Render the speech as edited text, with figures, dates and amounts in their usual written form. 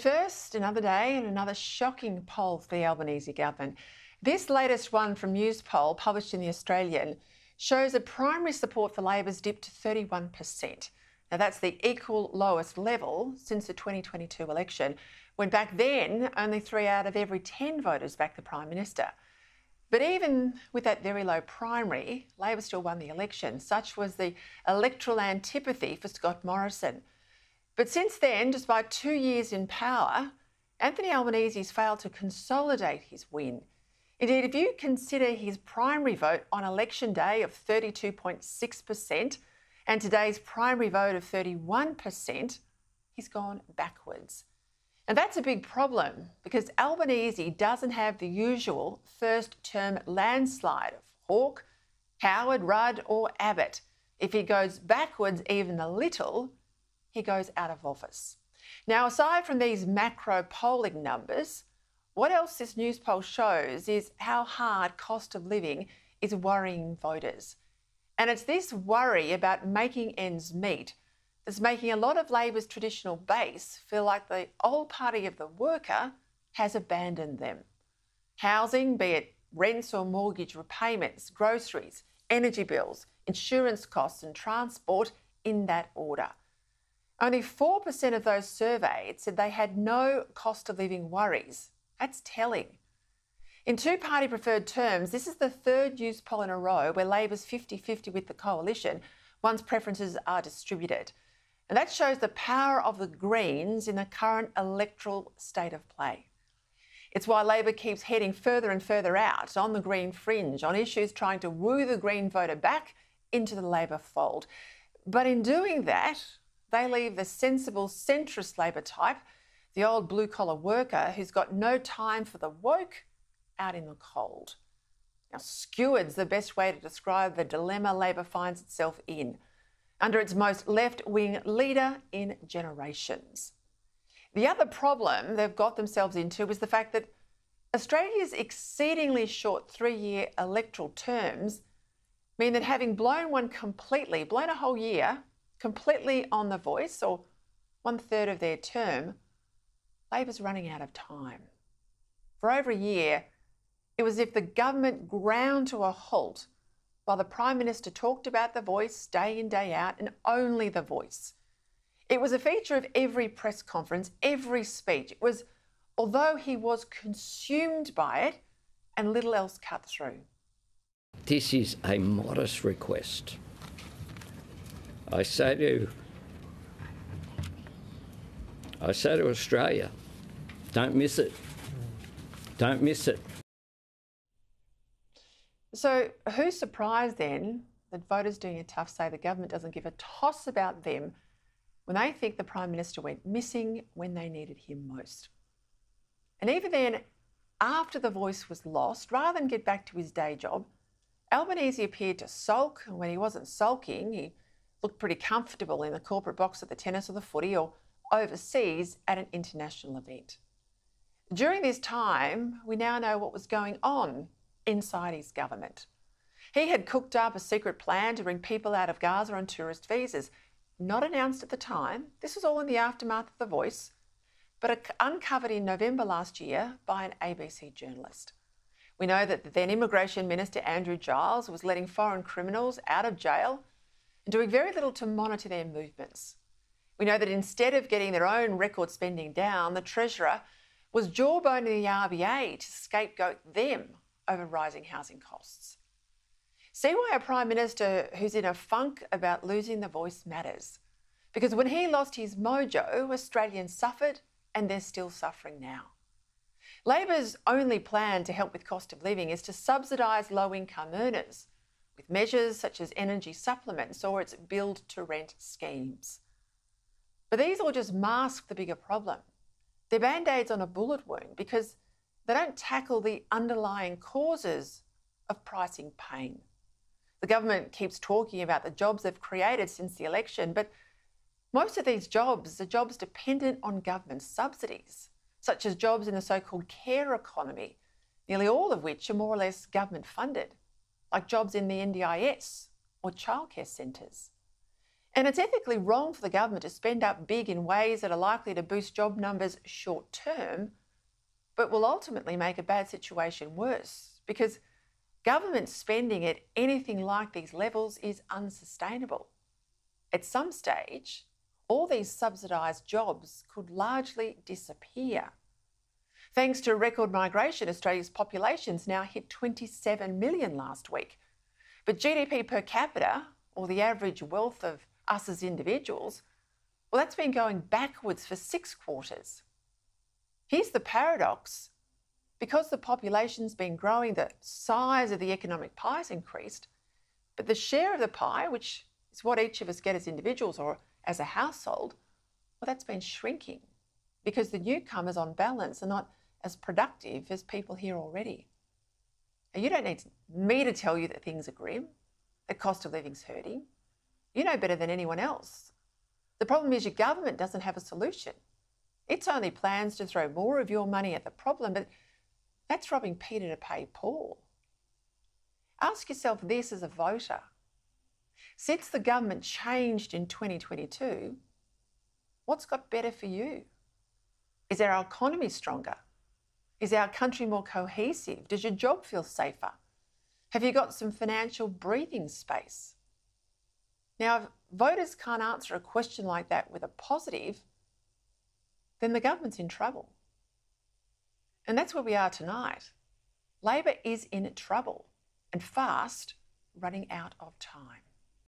But first, another day and another shocking poll for the Albanese government. This latest one from Newspoll, published in The Australian, shows that primary support for Labor's dipped to 31%. Now, that's the equal lowest level since the 2022 election, when back then only 3 out of every 10 voters backed the Prime Minister. But even with that very low primary, Labor still won the election. Such was the electoral antipathy for Scott Morrison. But since then, despite 2 years in power, Anthony Albanese's failed to consolidate his win. Indeed, if you consider his primary vote on election day of 32.6% and today's primary vote of 31%, he's gone backwards. And that's a big problem because Albanese doesn't have the usual first-term landslide of Hawke, Howard, Rudd or Abbott. If he goes backwards even a little, he goes out of office. Now, aside from these macro polling numbers, what else this news poll shows is how hard cost of living is worrying voters. And it's this worry about making ends meet that's making a lot of Labor's traditional base feel like the old party of the worker has abandoned them. Housing, be it rents or mortgage repayments, groceries, energy bills, insurance costs and transport, in that order. Only 4% of those surveyed said they had no cost of living worries. That's telling. In two-party preferred terms, this is the third news poll in a row where Labor's 50-50 with the coalition once preferences are distributed. And that shows the power of the Greens in the current electoral state of play. It's why Labor keeps heading further and further out on the Green fringe, on issues trying to woo the Green voter back into the Labor fold. But in doing that, they leave the sensible centrist Labor type, the old blue-collar worker who's got no time for the woke, out in the cold. Now, skewered's the best way to describe the dilemma Labor finds itself in, under its most left-wing leader in generations. The other problem they've got themselves into is the fact that Australia's exceedingly short 3-year electoral terms mean that having blown one completely, blown a whole year, completely on the voice, or 1/3 of their term, Labor's running out of time. For over a year, it was as if the government ground to a halt while the Prime Minister talked about the voice day in, day out, and only the voice. It was a feature of every press conference, every speech. It was, although he was consumed by it, and little else cut through. This is a modest request. I say to Australia, don't miss it. Don't miss it. So who's surprised then that voters doing a tough say the government doesn't give a toss about them when they think the Prime Minister went missing when they needed him most? And even then, after the voice was lost, rather than get back to his day job, Albanese appeared to sulk, and when he wasn't sulking, he looked pretty comfortable in the corporate box at the tennis or the footy or overseas at an international event. During this time, we now know what was going on inside his government. He had cooked up a secret plan to bring people out of Gaza on tourist visas, not announced at the time. This was all in the aftermath of The Voice, but uncovered in November last year by an ABC journalist. We know that the then Immigration Minister Andrew Giles was letting foreign criminals out of jail and doing very little to monitor their movements. We know that instead of getting their own record spending down, the Treasurer was jawboning the RBA to scapegoat them over rising housing costs. See why a Prime Minister who's in a funk about losing the voice matters. Because when he lost his mojo, Australians suffered, and they're still suffering now. Labor's only plan to help with cost of living is to subsidise low-income earners with measures such as energy supplements or its build-to-rent schemes. But these all just mask the bigger problem. They're band-aids on a bullet wound because they don't tackle the underlying causes of pricing pain. The government keeps talking about the jobs they've created since the election, but most of these jobs are jobs dependent on government subsidies, such as jobs in the so-called care economy, nearly all of which are more or less government funded, like jobs in the NDIS or childcare centres. And it's ethically wrong for the government to spend up big in ways that are likely to boost job numbers short term, but will ultimately make a bad situation worse, because government spending at anything like these levels is unsustainable. At some stage, all these subsidised jobs could largely disappear. Thanks to record migration, Australia's population's now hit 27 million last week. But GDP per capita, or the average wealth of us as individuals, well, that's been going backwards for 6 quarters. Here's the paradox. Because the population's been growing, the size of the economic pie's increased, but the share of the pie, which is what each of us get as individuals or as a household, well, that's been shrinking because the newcomers on balance are not as productive as people here already. Now, you don't need me to tell you that things are grim, the cost of living's hurting. You know better than anyone else. The problem is your government doesn't have a solution. It's only plans to throw more of your money at the problem, but that's robbing Peter to pay Paul. Ask yourself this as a voter. Since the government changed in 2022, what's got better for you? Is our economy stronger? Is our country more cohesive? Does your job feel safer? Have you got some financial breathing space? Now, if voters can't answer a question like that with a positive, then the government's in trouble. And that's where we are tonight. Labor is in trouble and fast running out of time.